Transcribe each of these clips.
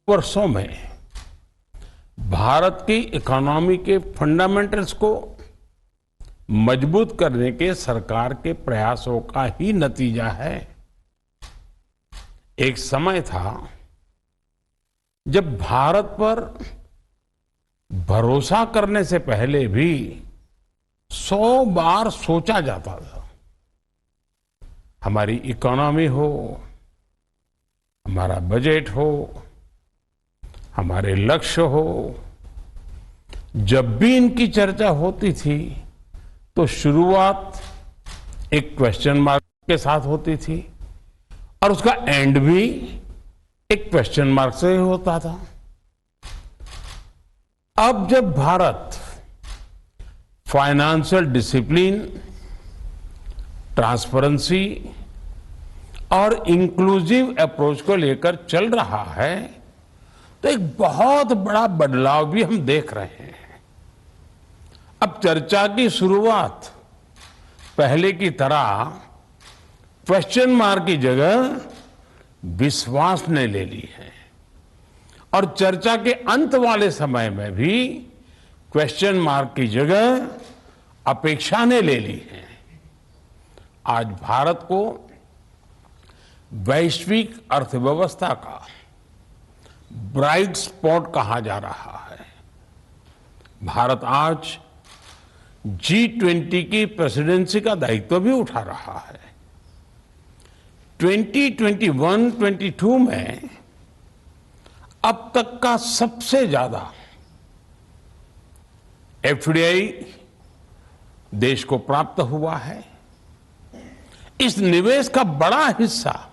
वर्षों में भारत की इकोनॉमी के फंडामेंटल्स को मजबूत करने के सरकार के प्रयासों का ही नतीजा है। एक समय था जब भारत पर भरोसा करने से पहले भी 100 बार सोचा जाता था। हमारी इकोनॉमी हो, हमारा बजट हो, हमारे लक्ष्य हो, जब भी इनकी चर्चा होती थी तो शुरुआत एक क्वेश्चन मार्क के साथ होती थी और उसका एंड भी एक क्वेश्चन मार्क से ही होता था। अब जब भारत फाइनेंशियल डिसिप्लिन, ट्रांसपेरेंसी और इंक्लूसिव अप्रोच को लेकर चल रहा है तो एक बहुत बड़ा बदलाव भी हम देख रहे हैं। अब चर्चा की शुरुआत पहले की तरह क्वेश्चन मार्क की जगह विश्वास ने ले ली है और चर्चा के अंत वाले समय में भी क्वेश्चन मार्क की जगह अपेक्षा ने ले ली है। आज भारत को वैश्विक अर्थव्यवस्था का ब्राइट स्पॉट कहा जा रहा है। भारत आज G20 की प्रेसिडेंसी का दायित्व भी उठा रहा है। 2021-22 में अब तक का सबसे ज्यादा FDI देश को प्राप्त हुआ है। इस निवेश का बड़ा हिस्सा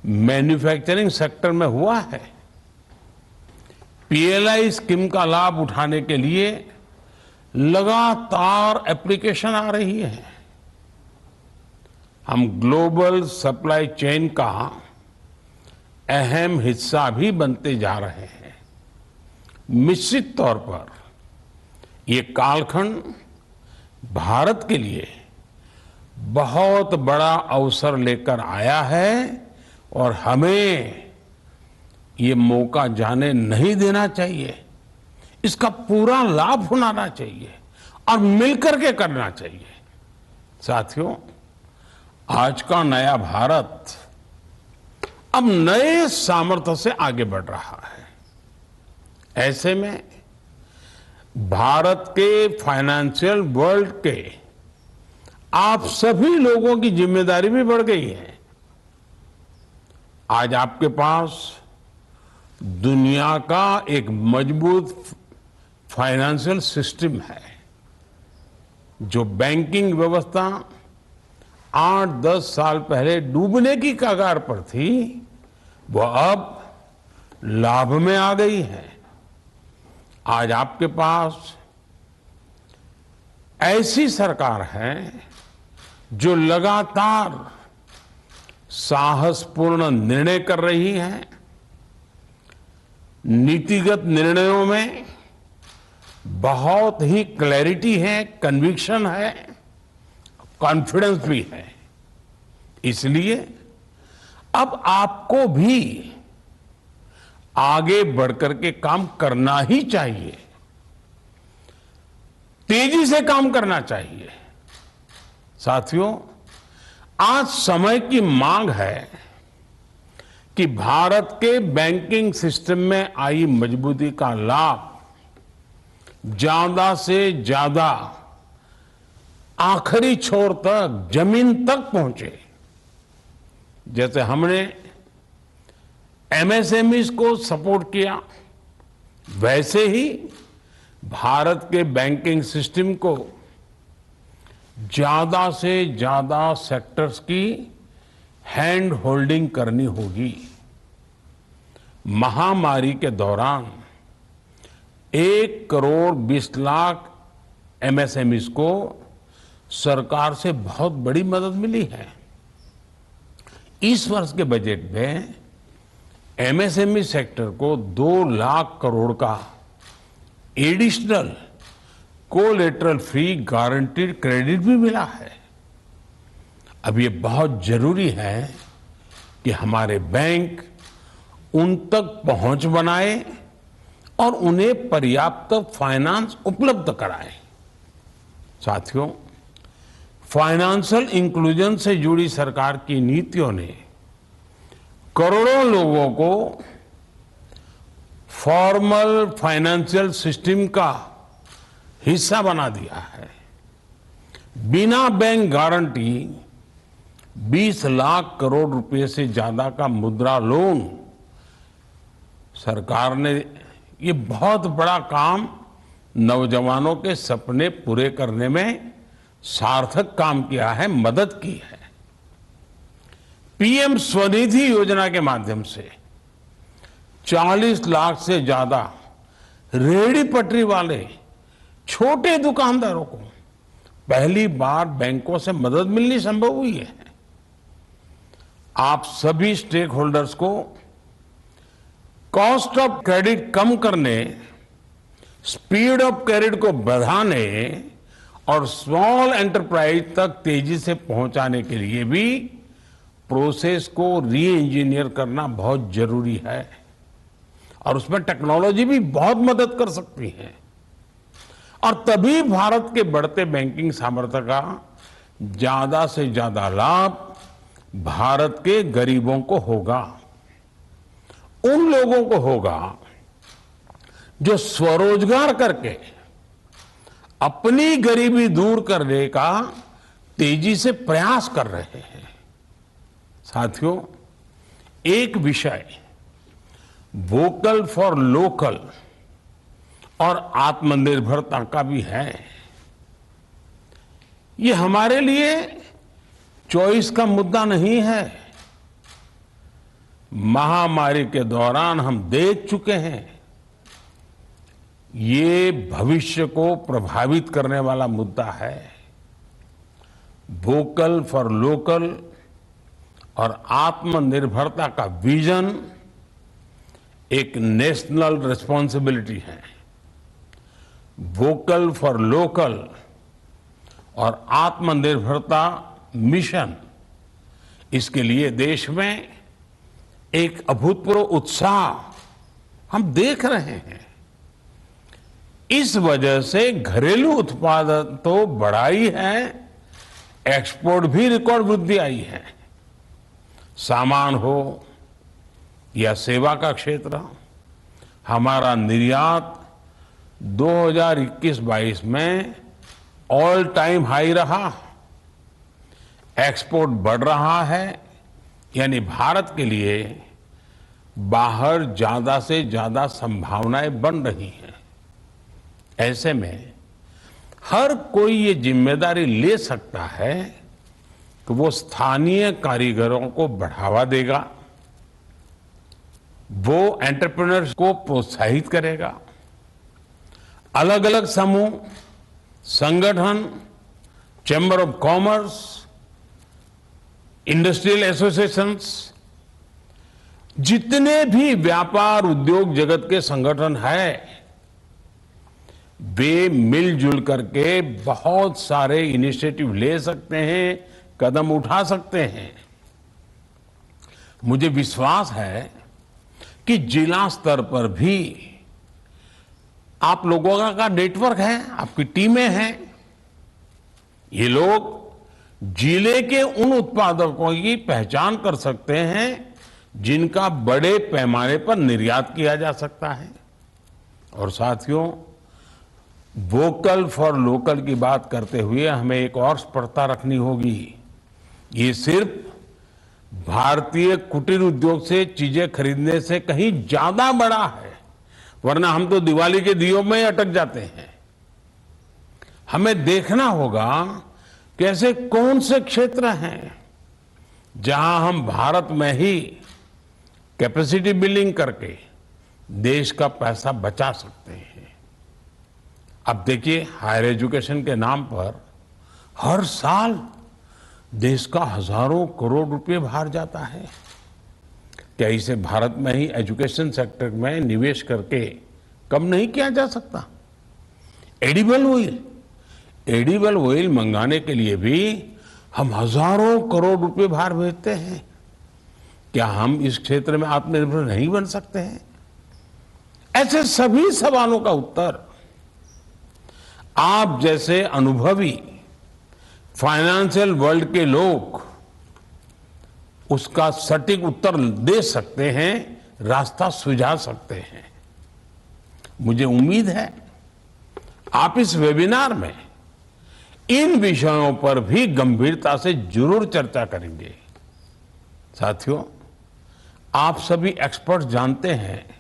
मैन्युफैक्चरिंग सेक्टर में हुआ है। PLI स्कीम का लाभ उठाने के लिए लगातार एप्लीकेशन आ रही है। हम ग्लोबल सप्लाई चेन का अहम हिस्सा भी बनते जा रहे हैं। निश्चित तौर पर ये कालखंड भारत के लिए बहुत बड़ा अवसर लेकर आया है और हमें ये मौका जाने नहीं देना चाहिए। इसका पूरा लाभ उठाना चाहिए और मिलकर के करना चाहिए। साथियों, आज का नया भारत अब नए सामर्थ्य से आगे बढ़ रहा है। ऐसे में भारत के फाइनेंशियल वर्ल्ड के आप सभी लोगों की जिम्मेदारी भी बढ़ गई है। आज आपके पास दुनिया का एक मजबूत फाइनेंशियल सिस्टम है। जो बैंकिंग व्यवस्था 8-10 साल पहले डूबने की कगार पर थी, वह अब लाभ में आ गई है। आज आपके पास ऐसी सरकार है जो लगातार साहसपूर्ण निर्णय कर रही है। नीतिगत निर्णयों में बहुत ही क्लैरिटी है, कन्विक्शन है, कॉन्फिडेंस भी है। इसलिए अब आपको भी आगे बढ़कर के काम करना ही चाहिए, तेजी से काम करना चाहिए। साथियों, आज समय की मांग है कि भारत के बैंकिंग सिस्टम में आई मजबूती का लाभ ज्यादा से ज्यादा आखिरी छोर तक, जमीन तक पहुंचे। जैसे हमने MSMEs को सपोर्ट किया, वैसे ही भारत के बैंकिंग सिस्टम को ज्यादा से ज्यादा सेक्टर्स की हैंड होल्डिंग करनी होगी। महामारी के दौरान 1 करोड़ 20 लाख MSMEs को सरकार से बहुत बड़ी मदद मिली है। इस वर्ष के बजट में MSME सेक्टर को 2 लाख करोड़ का additional collateral free guaranteed credit भी मिला है। अब ये बहुत जरूरी है कि हमारे बैंक उन तक पहुंच बनाए और उन्हें पर्याप्त फाइनेंस उपलब्ध कराए। साथियों, फाइनेंशियल इंक्लूजन से जुड़ी सरकार की नीतियों ने करोड़ों लोगों को फॉर्मल फाइनेंशियल सिस्टम का हिस्सा बना दिया है। बिना बैंक गारंटी 20 लाख करोड़ रुपए से ज्यादा का मुद्रा लोन सरकार ने ये बहुत बड़ा काम नौजवानों के सपने पूरे करने में सार्थक काम किया है, मदद की है। पीएम स्वनिधि योजना के माध्यम से 40 लाख से ज्यादा रेहड़ी पटरी वाले छोटे दुकानदारों को पहली बार बैंकों से मदद मिलनी संभव हुई है। आप सभी स्टेक होल्डर्स को कॉस्ट ऑफ क्रेडिट कम करने, स्पीड ऑफ क्रेडिट को बढ़ाने और स्मॉल एंटरप्राइज तक तेजी से पहुंचाने के लिए भी प्रोसेस को री इंजीनियर करना बहुत जरूरी है और उसमें टेक्नोलॉजी भी बहुत मदद कर सकती है। और तभी भारत के बढ़ते बैंकिंग सामर्थ्य का ज्यादा से ज्यादा लाभ भारत के गरीबों को होगा, उन लोगों को होगा जो स्वरोजगार करके अपनी गरीबी दूर करने का तेजी से प्रयास कर रहे हैं। साथियों, एक विषय वोकल फॉर लोकल और आत्मनिर्भरता का भी है। ये हमारे लिए चॉइस का मुद्दा नहीं है। महामारी के दौरान हम देख चुके हैं ये भविष्य को प्रभावित करने वाला मुद्दा है। वोकल फॉर लोकल और आत्मनिर्भरता का विजन एक नेशनल रिस्पॉन्सिबिलिटी है। वोकल फॉर लोकल और आत्मनिर्भरता मिशन, इसके लिए देश में एक अभूतपूर्व उत्साह हम देख रहे हैं। इस वजह से घरेलू उत्पादन तो बढ़ा ही है, एक्सपोर्ट भी रिकॉर्ड वृद्धि आई है। सामान हो या सेवा का क्षेत्र, हमारा निर्यात 2021-22 में ऑल टाइम हाई रहा। एक्सपोर्ट बढ़ रहा है, यानी भारत के लिए बाहर ज्यादा से ज्यादा संभावनाएं बन रही हैं। ऐसे में हर कोई ये जिम्मेदारी ले सकता है कि वो स्थानीय कारीगरों को बढ़ावा देगा, वो एंटरप्रेन्योर्स को प्रोत्साहित करेगा। अलग अलग समूह, संगठन, chamber of commerce, industrial associations, जितने भी व्यापार उद्योग जगत के संगठन हैं, वे मिलजुल करके बहुत सारे इनिशिएटिव ले सकते हैं, कदम उठा सकते हैं। मुझे विश्वास है कि जिला स्तर पर भी आप लोगों का नेटवर्क है, आपकी टीमें हैं। ये लोग जिले के उन उत्पादकों की पहचान कर सकते हैं जिनका बड़े पैमाने पर निर्यात किया जा सकता है। और साथियों, वोकल फॉर लोकल की बात करते हुए हमें एक और स्पष्टता रखनी होगी। ये सिर्फ भारतीय कुटीर उद्योग से चीजें खरीदने से कहीं ज्यादा बड़ा है, वरना हम तो दिवाली के दियों में अटक जाते हैं। हमें देखना होगा कि ऐसे कौन से क्षेत्र हैं जहां हम भारत में ही कैपेसिटी बिल्डिंग करके देश का पैसा बचा सकते हैं। अब देखिए, हायर एजुकेशन के नाम पर हर साल देश का हजारों करोड़ रुपए बाहर जाता है। क्या इसे भारत में ही एजुकेशन सेक्टर में निवेश करके कम नहीं किया जा सकता? एडिबल ऑयल मंगाने के लिए भी हम हजारों करोड़ रुपए बाहर भेजते हैं। क्या हम इस क्षेत्र में आत्मनिर्भर नहीं बन सकते हैं? ऐसे सभी सवालों का उत्तर आप जैसे अनुभवी फाइनेंशियल वर्ल्ड के लोग उसका सटीक उत्तर दे सकते हैं, रास्ता सुझा सकते हैं। मुझे उम्मीद है आप इस वेबिनार में इन विषयों पर भी गंभीरता से जरूर चर्चा करेंगे। साथियों, आप सभी एक्सपर्ट जानते हैं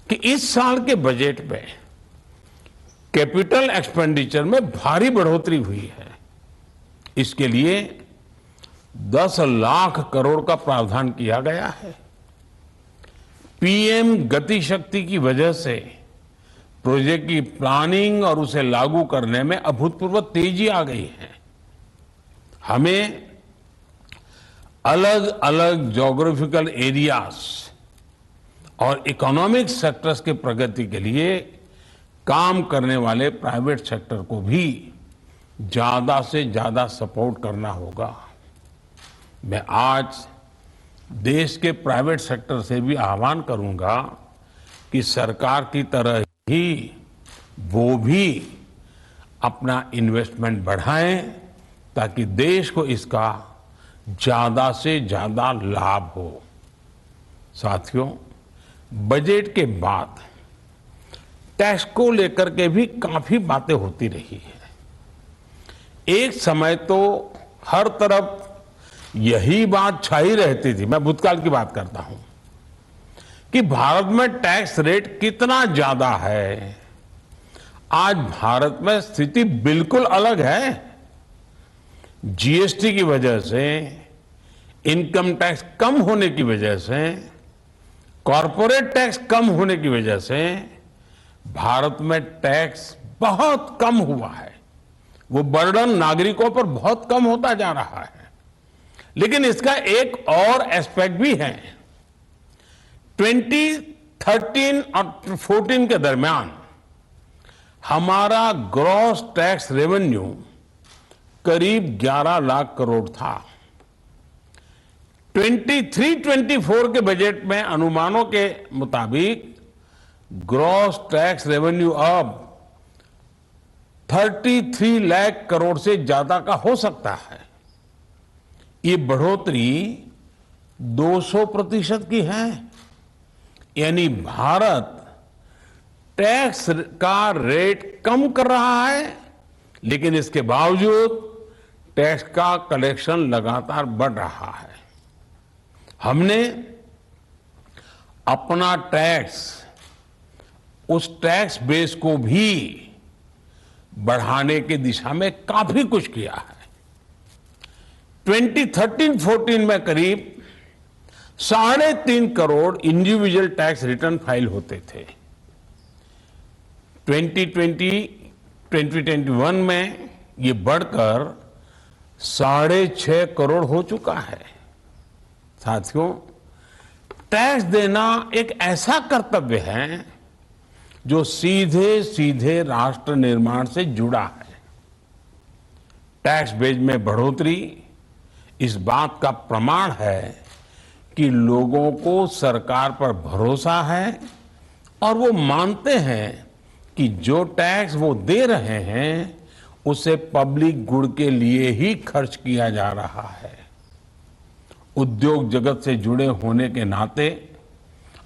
कि इस साल के बजट में कैपिटल एक्सपेंडिचर में भारी बढ़ोतरी हुई है। इसके लिए 10 लाख करोड़ का प्रावधान किया गया है। पीएम गति शक्ति की वजह से प्रोजेक्ट की प्लानिंग और उसे लागू करने में अभूतपूर्व तेजी आ गई है। हमें अलग अलग ज्योग्राफिकल एरियाज और इकोनॉमिक सेक्टर्स के प्रगति के लिए काम करने वाले प्राइवेट सेक्टर को भी ज्यादा से ज्यादा सपोर्ट करना होगा। मैं आज देश के प्राइवेट सेक्टर से भी आह्वान करूंगा कि सरकार की तरह ही वो भी अपना इन्वेस्टमेंट बढ़ाएं ताकि देश को इसका ज्यादा से ज्यादा लाभ हो। साथियों, बजट के बाद टैक्स को लेकर के भी काफी बातें होती रही है। एक समय तो हर तरफ यही बात छाई रहती थी, मैं भूतकाल की बात करता हूं, कि भारत में टैक्स रेट कितना ज्यादा है। आज भारत में स्थिति बिल्कुल अलग है। जीएसटी की वजह से, इनकम टैक्स कम होने की वजह से, कॉरपोरेट टैक्स कम होने की वजह से भारत में टैक्स बहुत कम हुआ है। वो बर्डन नागरिकों पर बहुत कम होता जा रहा है। लेकिन इसका एक और एस्पेक्ट भी है। 2013 और 14 के दरमियान हमारा ग्रॉस टैक्स रेवेन्यू करीब 11 लाख करोड़ था। 23-24 के बजट में अनुमानों के मुताबिक ग्रॉस टैक्स रेवेन्यू अब 33 लाख करोड़ से ज्यादा का हो सकता है। ये बढ़ोतरी 200% की है। यानी भारत टैक्स का रेट कम कर रहा है, लेकिन इसके बावजूद टैक्स का कलेक्शन लगातार बढ़ रहा है। हमने अपना टैक्स, उस टैक्स बेस को भी बढ़ाने की दिशा में काफी कुछ किया है। 2013-14 में करीब 3.5 crore individual tax return file होते थे। 2020-2021 में ये बढ़कर 6.5 करोड़ हो चुका है। साथियों, टैक्स देना एक ऐसा कर्तव्य है जो सीधे सीधे राष्ट्र निर्माण से जुड़ा है। टैक्स बेस में बढ़ोतरी इस बात का प्रमाण है कि लोगों को सरकार पर भरोसा है और वो मानते हैं कि जो टैक्स वो दे रहे हैं उसे पब्लिक गुड के लिए ही खर्च किया जा रहा है। उद्योग जगत से जुड़े होने के नाते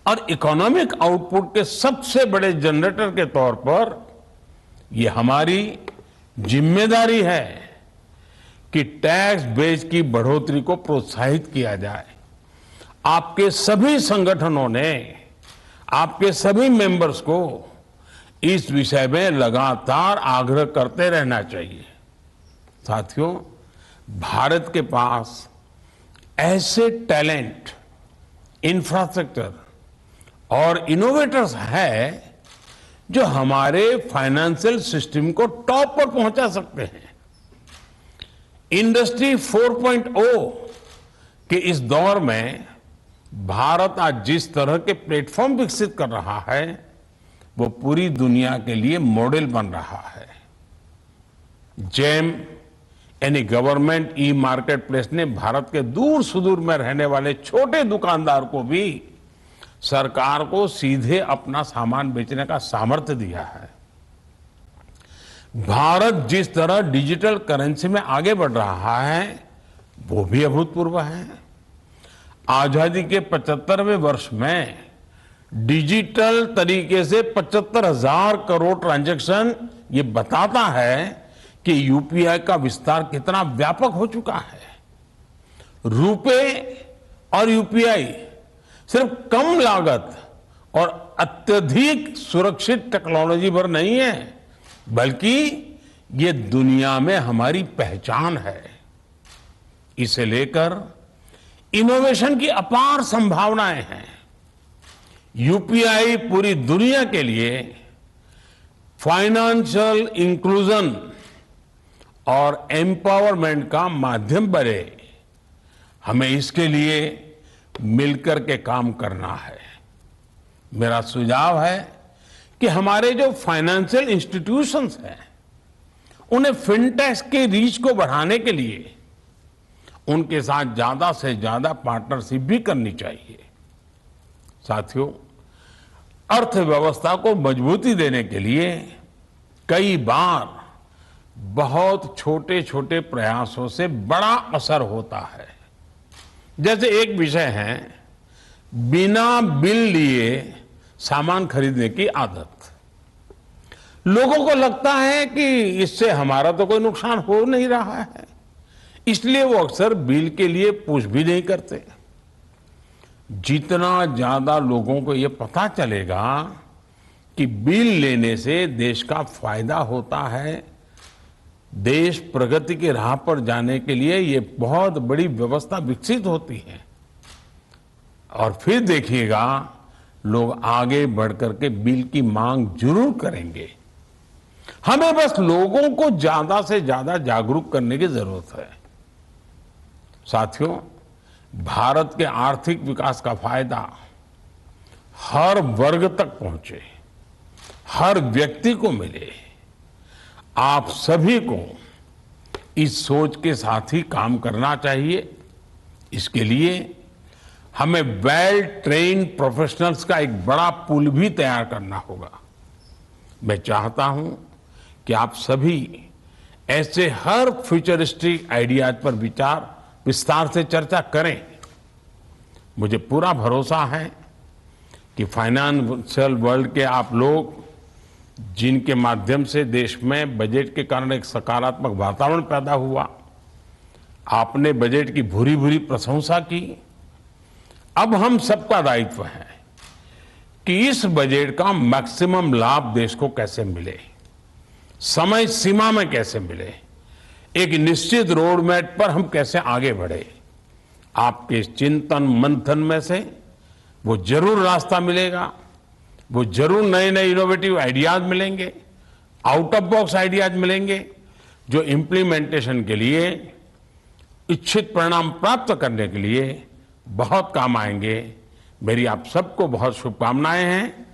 और इकोनॉमिक आउटपुट के सबसे बड़े जनरेटर के तौर पर ये हमारी जिम्मेदारी है कि टैक्स बेस की बढ़ोतरी को प्रोत्साहित किया जाए। आपके सभी संगठनों ने, आपके सभी मेंबर्स को इस विषय में लगातार आग्रह करते रहना चाहिए। साथियों, भारत के पास ऐसे टैलेंट, इंफ्रास्ट्रक्चर और इनोवेटर्स है जो हमारे फाइनेंशियल सिस्टम को टॉप पर पहुंचा सकते हैं। इंडस्ट्री 4.0 के इस दौर में भारत आज जिस तरह के प्लेटफॉर्म विकसित कर रहा है वो पूरी दुनिया के लिए मॉडल बन रहा है। जेम यानी गवर्नमेंट ई मार्केट प्लेस ने भारत के दूर सुदूर में रहने वाले छोटे दुकानदार को भी सरकार को सीधे अपना सामान बेचने का सामर्थ्य दिया है। भारत जिस तरह डिजिटल करेंसी में आगे बढ़ रहा है वो भी अभूतपूर्व है। आजादी के 75वें वर्ष में डिजिटल तरीके से 75,000 करोड़ ट्रांजैक्शन ये बताता है कि यूपीआई का विस्तार कितना व्यापक हो चुका है। रुपे और यूपीआई सिर्फ कम लागत और अत्यधिक सुरक्षित टेक्नोलॉजी पर नहीं है, बल्कि ये दुनिया में हमारी पहचान है। इसे लेकर इनोवेशन की अपार संभावनाएं हैं। यूपीआई पूरी दुनिया के लिए फाइनेंशियल इंक्लूजन और एम्पावरमेंट का माध्यम बने। हमें इसके लिए मिलकर के काम करना है। मेरा सुझाव है कि हमारे जो फाइनेंशियल इंस्टीट्यूशंस हैं उन्हें फिनटेक के रीच को बढ़ाने के लिए उनके साथ ज्यादा से ज्यादा पार्टनरशिप भी करनी चाहिए। साथियों, अर्थव्यवस्था को मजबूती देने के लिए कई बार बहुत छोटे छोटे प्रयासों से बड़ा असर होता है। जैसे एक विषय है बिना बिल लिए सामान खरीदने की आदत। लोगों को लगता है कि इससे हमारा तो कोई नुकसान हो नहीं रहा है, इसलिए वो अक्सर बिल के लिए पूछ भी नहीं करते। जितना ज्यादा लोगों को ये पता चलेगा कि बिल लेने से देश का फायदा होता है, देश प्रगति की राह पर जाने के लिए ये बहुत बड़ी व्यवस्था विकसित होती है। और फिर देखिएगा लोग आगे बढ़कर के बिल की मांग जरूर करेंगे। हमें बस लोगों को ज्यादा से ज्यादा जागरूक करने की जरूरत है। साथियों, भारत के आर्थिक विकास का फायदा हर वर्ग तक पहुंचे, हर व्यक्ति को मिले। आप सभी को इस सोच के साथ ही काम करना चाहिए। इसके लिए हमें वेल ट्रेन्ड प्रोफेशनल्स का एक बड़ा पूल भी तैयार करना होगा। मैं चाहता हूं कि आप सभी ऐसे हर फ्यूचरिस्टिक आइडियाज पर विस्तार से चर्चा करें। मुझे पूरा भरोसा है कि फाइनेंशियल वर्ल्ड के आप लोग, जिनके माध्यम से देश में बजट के कारण एक सकारात्मक वातावरण पैदा हुआ, आपने बजट की भूरी भूरी प्रशंसा की। अब हम सबका दायित्व है कि इस बजट का मैक्सिमम लाभ देश को कैसे मिले, समय सीमा में कैसे मिले, एक निश्चित रोड मैप पर हम कैसे आगे बढ़े। आपके चिंतन मंथन में से वो जरूर रास्ता मिलेगा, वो जरूर नए नए इनोवेटिव आइडियाज मिलेंगे, आउट ऑफ बॉक्स आइडियाज मिलेंगे, जो इम्प्लीमेंटेशन के लिए, इच्छित परिणाम प्राप्त करने के लिए बहुत काम आएंगे। मेरी आप सबको बहुत शुभकामनाएं हैं।